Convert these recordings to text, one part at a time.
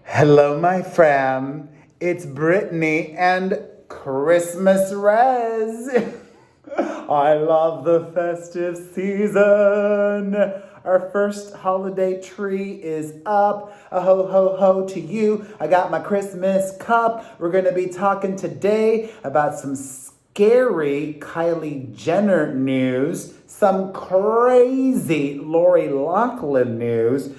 Hello, my fam. It's Brittany and Christmas Rez. I love the festive season. Our first holiday tree is up. A ho ho ho to you. I got my Christmas cup. We're going to be talking today about some scary Kylie Jenner news, some crazy Loughlin news,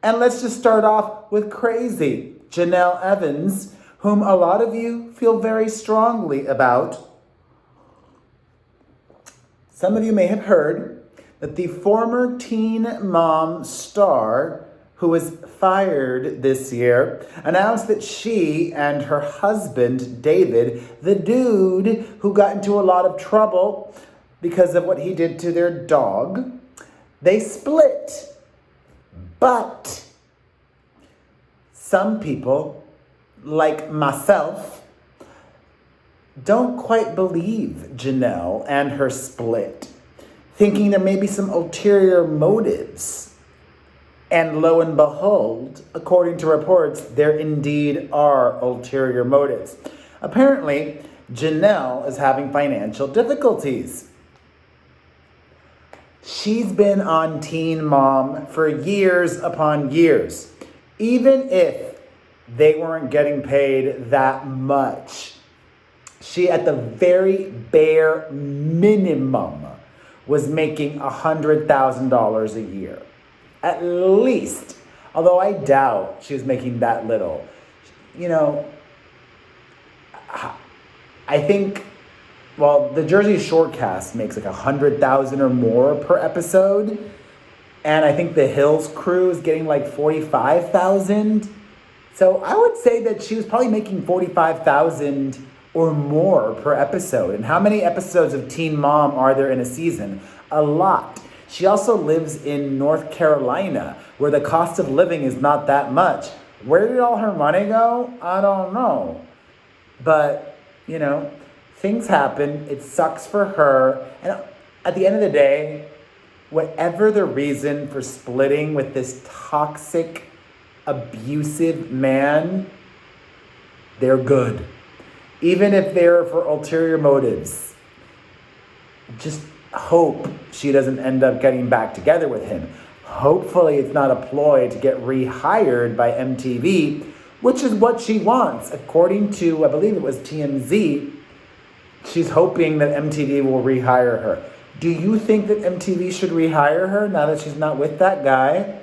and let's just start off with crazy Jenelle Evans, whom a lot of you feel very strongly about. Some of you may have heard that the former Teen Mom star, who was fired this year, announced that she and her husband, David, the dude who got into a lot of trouble because of what he did to their dog, they split. But some people, like myself, don't quite believe Jenelle and her split, thinking there may be some ulterior motives. And lo and behold, according to reports, there indeed are ulterior motives. Apparently, Jenelle is having financial difficulties. She's been on Teen Mom for years upon years. Even if they weren't getting paid that much, she, at the very bare minimum, was making $100,000 a year. At least. Although I doubt she was making that little. You know, I think, well, the Jersey Shore cast makes like $100,000 or more per episode. And I think the Hills crew is getting like $45,000. So I would say that she was probably making $45,000 or more per episode. And how many episodes of Teen Mom are there in a season? A lot. She also lives in North Carolina, where the cost of living is not that much. Where did all her money go? I don't know. But, you know, things happen. It sucks for her. And at the end of the day, whatever the reason for splitting with this toxic, abusive man, they're good. Even if they're for ulterior motives. Just hope she doesn't end up getting back together with him. Hopefully it's not a ploy to get rehired by MTV, which is what she wants. According to, I believe it was TMZ, she's hoping that MTV will rehire her. Do you think that MTV should rehire her now that she's not with that guy?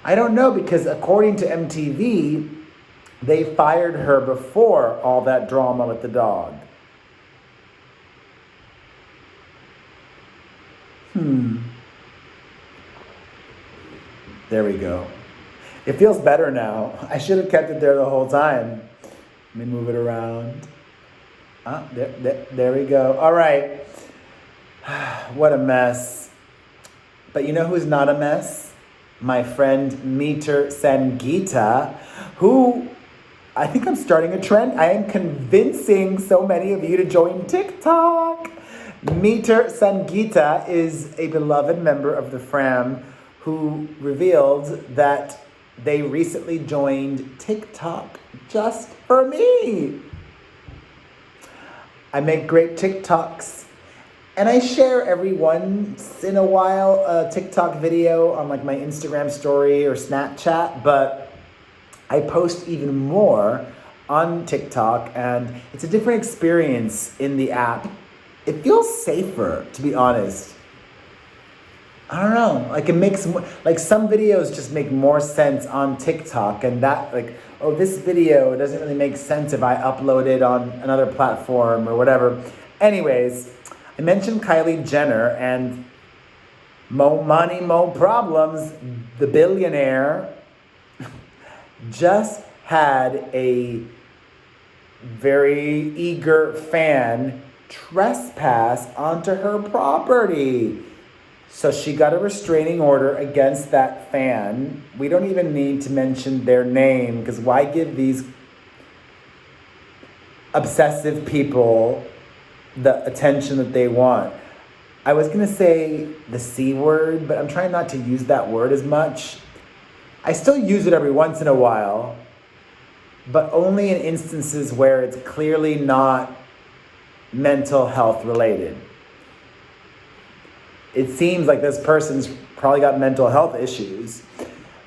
I don't know, because according to MTV, they fired her before all that drama with the dog. There we go. It feels better now. I should have kept it there the whole time. Let me move it around. There we go. All right. What a mess. But you know who's not a mess? My friend Meter Sangita, who I think I'm starting a trend. I am convincing so many of you to join TikTok. Meter Sangita is a beloved member of the Fram who revealed that they recently joined TikTok just for me. I make great TikToks, and I share every once in a while a TikTok video on like my Instagram story or Snapchat, but I post even more on TikTok, and it's a different experience in the app. It feels safer, to be honest. I don't know, like it makes, like some videos just make more sense on TikTok, and that like, oh, this video doesn't really make sense if I upload it on another platform or whatever. Anyways, I mentioned Kylie Jenner, and mo money, mo problems, the billionaire just had a very eager fan trespass onto her property. So she got a restraining order against that fan. We don't even need to mention their name, because why give these obsessive people the attention that they want? I was going to say the C word, but I'm trying not to use that word as much. I still use it every once in a while, but only in instances where it's clearly not mental health related. It seems like this person's probably got mental health issues.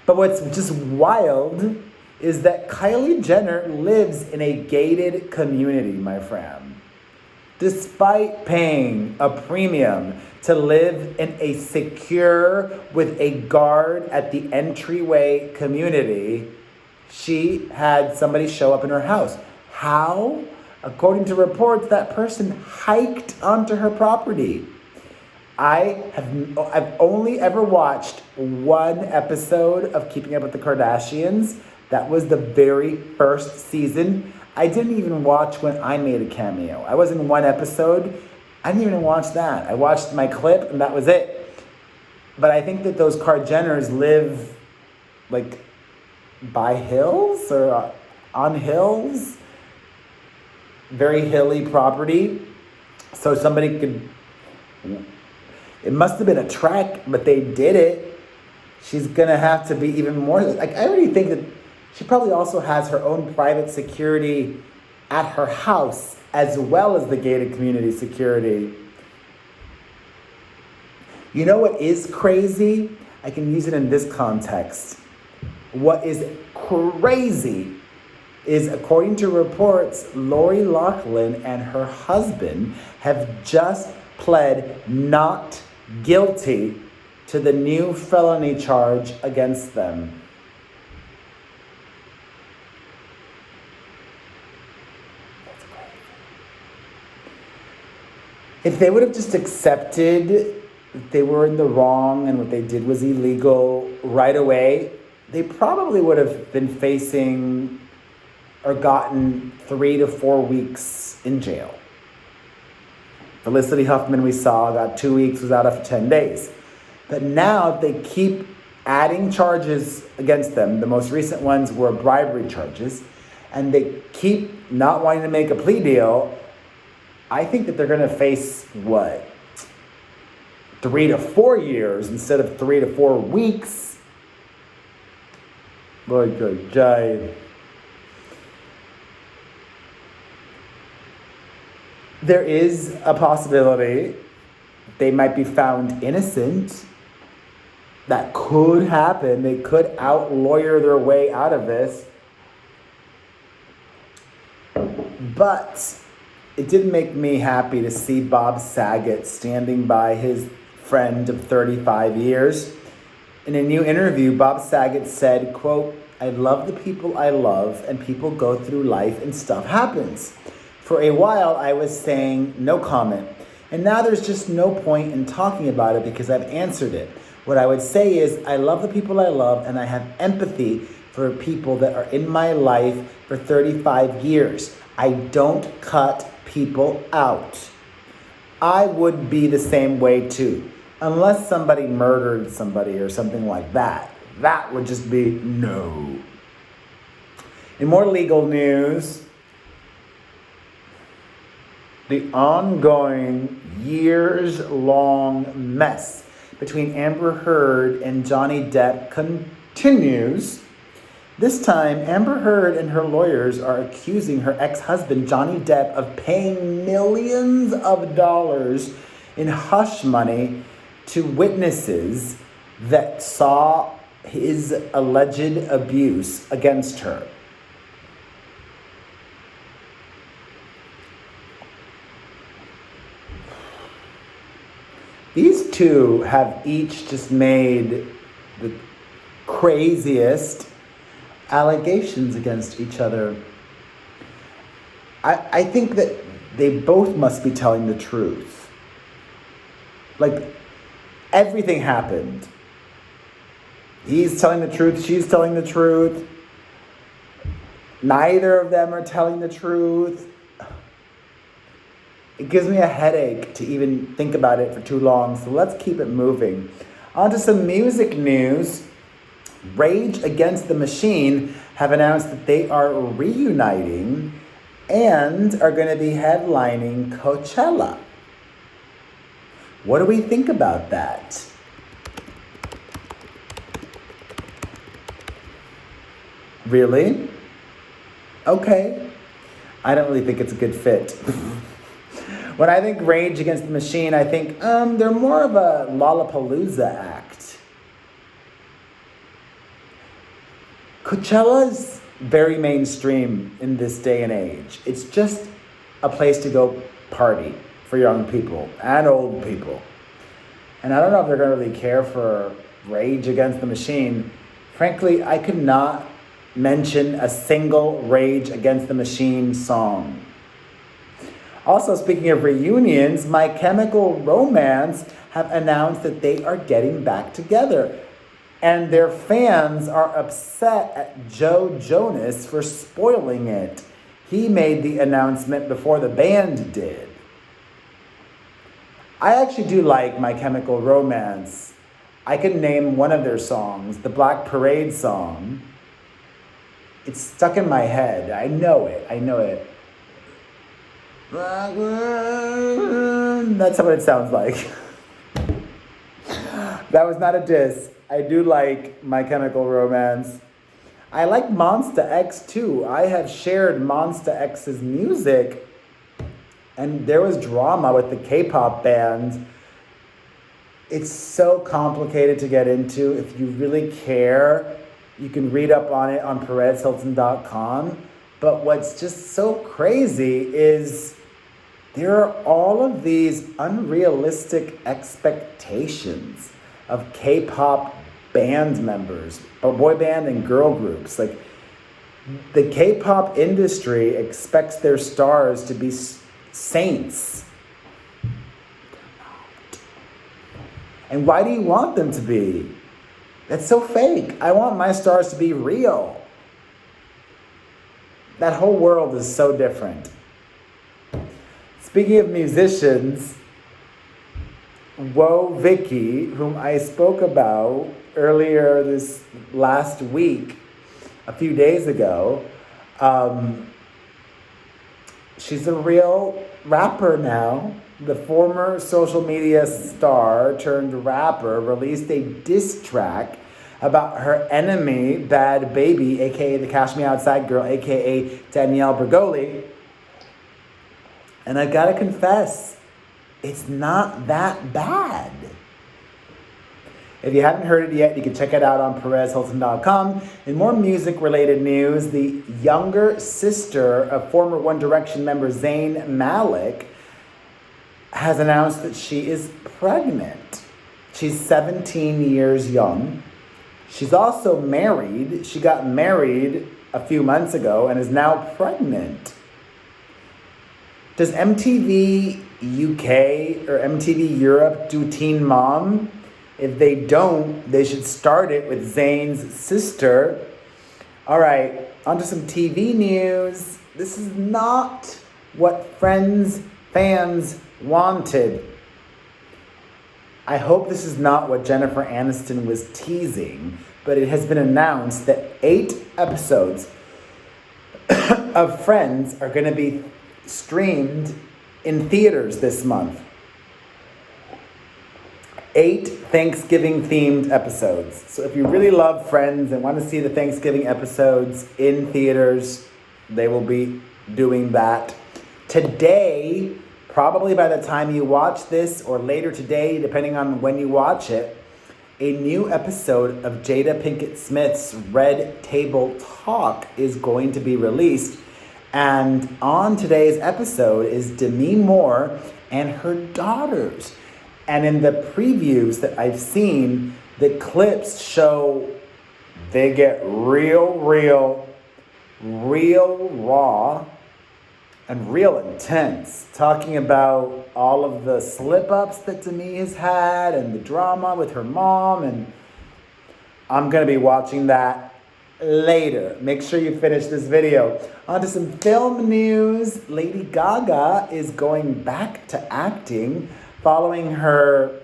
But what's just wild is that Kylie Jenner lives in a gated community, my friend. Despite paying a premium to live in a secure, with a guard at the entryway community, she had somebody show up in her house. How? According to reports, that person hiked onto her property. I've only ever watched one episode of Keeping Up with the Kardashians. That was the very first season. I didn't even watch when I made a cameo. I was in one episode. I didn't even watch that. I watched my clip and that was it. But I think that those Jenners live like by hills or on hills. Very hilly property. So somebody could... It must have been a trek, but they did it. She's gonna have to be even more... Like, I already think that she probably also has her own private security at her house, as well as the gated community security. You know what is crazy? I can use it in this context. What is crazy is, according to reports, Loughlin and her husband have just pled not guilty to the new felony charge against them. That's crazy. If they would have just accepted that they were in the wrong and what they did was illegal right away, they probably would have been facing or gotten 3 to 4 weeks in jail. Felicity Huffman, we saw, got 2 weeks, was out after 10 days. But now they keep adding charges against them. The most recent ones were bribery charges. And they keep not wanting to make a plea deal. I think that they're going to face, 3 to 4 years instead of 3 to 4 weeks. Lord, good giant. There is a possibility they might be found innocent. That could happen. They could out-lawyer their way out of this. But it did make me happy to see Bob Saget standing by his friend of 35 years. In a new interview, Bob Saget said, quote, "I love the people I love, and people go through life and stuff happens. For a while, I was saying no comment. And now there's just no point in talking about it because I've answered it. What I would say is I love the people I love and I have empathy for people that are in my life for 35 years. I don't cut people out. I would be the same way too. Unless somebody murdered somebody or something like that. That would just be no." In more legal news, the ongoing years-long mess between Amber Heard and Johnny Depp continues. This time, Amber Heard and her lawyers are accusing her ex-husband, Johnny Depp, of paying millions of dollars in hush money to witnesses that saw his alleged abuse against her. These two have each just made the craziest allegations against each other. I think that they both must be telling the truth. Like, everything happened. He's telling the truth, she's telling the truth. Neither of them are telling the truth. It gives me a headache to even think about it for too long, so let's keep it moving. On to some music news. Rage Against the Machine have announced that they are reuniting and are going to be headlining Coachella. What do we think about that? Really? Okay. I don't really think it's a good fit. When I think Rage Against the Machine, I think they're more of a Lollapalooza act. Coachella's very mainstream in this day and age. It's just a place to go party for young people and old people. And I don't know if they're going to really care for Rage Against the Machine. Frankly, I could not mention a single Rage Against the Machine song. Also, speaking of reunions, My Chemical Romance have announced that they are getting back together. And their fans are upset at Joe Jonas for spoiling it. He made the announcement before the band did. I actually do like My Chemical Romance. I can name one of their songs, the Black Parade song. It's stuck in my head. I know it. That's what it sounds like. That was not a diss. I do like My Chemical Romance. I like Monsta X too. I have shared Monsta X's music, and there was drama with the K-pop band. It's so complicated to get into. If you really care, you can read up on it on PerezHilton.com. But what's just so crazy is there are all of these unrealistic expectations of K-pop band members, or boy band and girl groups. Like, the K-pop industry expects their stars to be saints. And why do you want them to be? That's so fake. I want my stars to be real. That whole world is so different. Speaking of musicians, Woah Vicky, whom I spoke about earlier this last week, a few days ago, she's a real rapper now. The former social media star turned rapper released a diss track about her enemy, Bhad Bhabie, aka the Cash Me Outside girl, aka Danielle Bregoli. And I gotta confess, it's not that bad. If you haven't heard it yet, you can check it out on PerezHilton.com. In more music-related news, the younger sister of former One Direction member Zayn Malik has announced that she is pregnant. She's 17 years young. She's also married. She got married a few months ago and is now pregnant. Does MTV UK or MTV Europe do Teen Mom? If they don't, they should start it with Zayn's sister. All right, onto some TV news. This is not what Friends fans wanted. I hope this is not what Jennifer Aniston was teasing, but it has been announced that 8 episodes of Friends are going to be streamed in theaters this month. 8 Thanksgiving-themed episodes. So if you really love Friends and want to see the Thanksgiving episodes in theaters, they will be doing that. Today, probably by the time you watch this, or later today, depending on when you watch it, a new episode of Jada Pinkett Smith's Red Table Talk is going to be released. And on today's episode is Demi Moore and her daughters. And in the previews that I've seen, the clips show they get real raw and real intense, talking about all of the slip-ups that Demi has had and the drama with her mom. And I'm going to be watching that later. Make sure you finish this video. On to some film news. Lady GaGa is going back to acting following her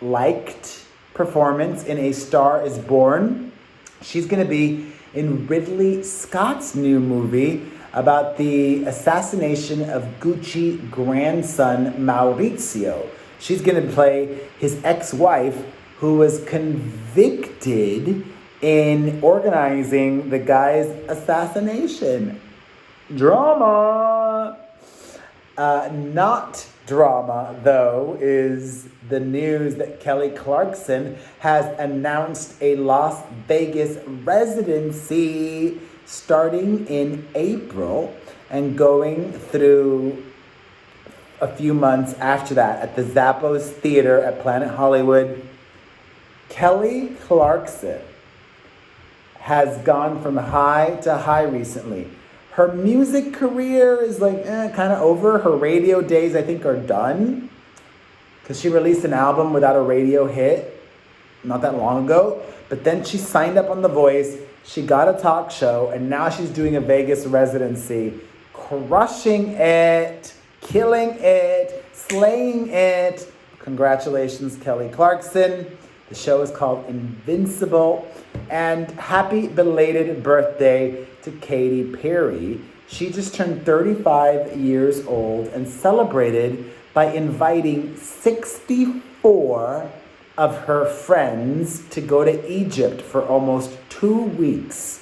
liked performance in A Star is Born. She's going to be in Ridley Scott's new movie about the assassination of Gucci grandson Maurizio. She's going to play his ex-wife, who was convicted in organizing the guy's assassination. Drama! Not drama, though, is the news that Kelly Clarkson has announced a Las Vegas residency starting in April and going through a few months after that at the Zappos Theater at Planet Hollywood. Kelly Clarkson has gone from high to high recently. Her music career is kind of over. Her radio days, I think, are done. Because she released an album without a radio hit not that long ago. But then she signed up on The Voice. She got a talk show. And now she's doing a Vegas residency. Crushing it. Killing it. Slaying it. Congratulations, Kelly Clarkson. The show is called Invincible. And happy belated birthday to Katy Perry. She just turned 35 years old and celebrated by inviting 64 of her friends to go to Egypt for almost 2 weeks.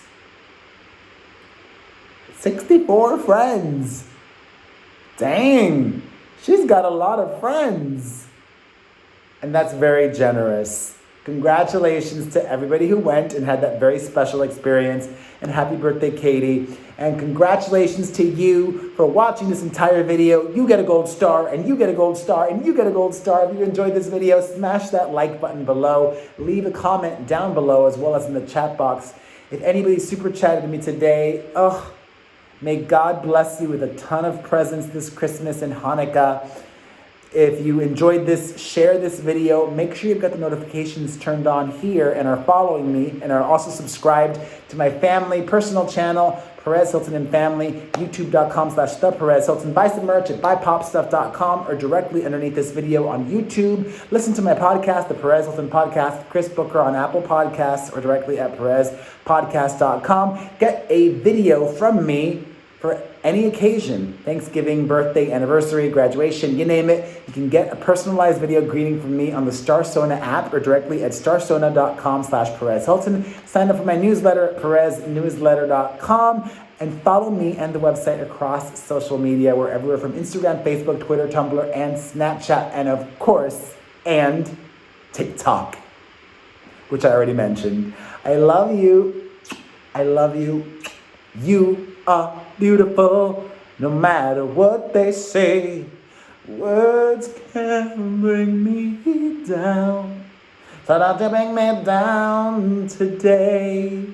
64 friends. Dang, she's got a lot of friends. And that's very generous. Congratulations to everybody who went and had that very special experience. And happy birthday, Katie. And congratulations to you for watching this entire video. You get a gold star, and you get a gold star, and you get a gold star. If you enjoyed this video, smash that like button below. Leave a comment down below as well as in the chat box. If anybody super chatted to me today, may God bless you with a ton of presents this Christmas and Hanukkah. If you enjoyed this, share this video. Make sure you've got the notifications turned on here and are following me and are also subscribed to my family personal channel, Perez Hilton and Family, youtube.com/theperezhilton. Buy some merch at buypopstuff.com or directly underneath this video on YouTube. Listen to my podcast, The Perez Hilton Podcast, Chris Booker on Apple Podcasts or directly at perezpodcast.com. Get a video from me for any occasion, Thanksgiving, birthday, anniversary, graduation, you name it. You can get a personalized video greeting from me on the Starsona app or directly at starsona.com/Perez Hilton. Sign up for my newsletter at pereznewsletter.com and follow me and the website across social media. We're everywhere from Instagram, Facebook, Twitter, Tumblr, and Snapchat, and of course, and TikTok, which I already mentioned. I love you. I love you. You are beautiful, no matter what they say. Words can bring me down. So don't you bring me down today.